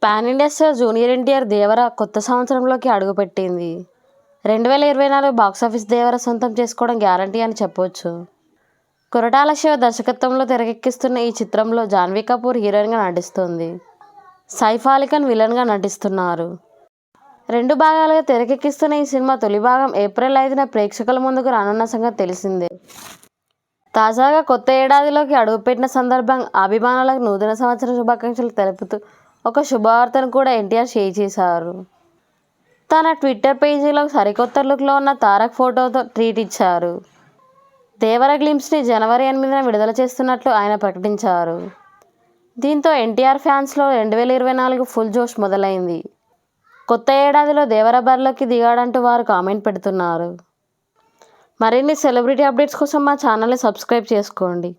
Pan India star junior NTR Devara కొత్త సంవత్సరంలోకి అడుగుపెట్టింది. 2024 బాక్సాఫీస్ దేవర సొంతం చేసుకోవడం గ్యారంటీ అని చెప్పొచ్చు. కొరటాల శివ దర్శకత్వంలో తెరకెక్కిస్తున్న ఈ చిత్రంలో జాన్వీ కపూర్ హీరోయిన్గా నటిస్తోంది. సైఫ్ అలీ ఖాన్ విలన్గా నటిస్తున్నారు. 2 భాగాలుగా తెరకెక్కిస్తున్న ఈ సినిమా తొలి భాగం ఏప్రిల్ 5న ప్రేక్షకుల ముందుకు రానున్న సంగతి తెలిసిందే. తాజాగా కొత్త ఏడాదిలోకి అడుగుపెట్టిన సందర్భంగా అభిమానులకు నూతన సంవత్సర శుభాకాంక్షలు తెలుపుతూ ఒక శుభవార్తను కూడా ఎన్టీఆర్ షేర్ చేశారు. తన ట్విట్టర్ పేజీలో సరికొత్త లుక్లో ఉన్న తారక్ ఫోటోతో ట్వీట్ ఇచ్చారు. దేవర గ్లింప్స్ని జనవరి 8న విడుదల చేస్తున్నట్లు ఆయన ప్రకటించారు. దీంతో ఎన్టీఆర్ ఫ్యాన్స్లో 2024 ఫుల్ జోష్ మొదలైంది. కొత్త ఏడాదిలో దేవర బరిలోకి దిగాడంటూ వారు కామెంట్ పెడుతున్నారు. మరిన్ని సెలబ్రిటీ అప్డేట్స్ కోసం మా ఛానల్ని సబ్స్క్రైబ్ చేసుకోండి.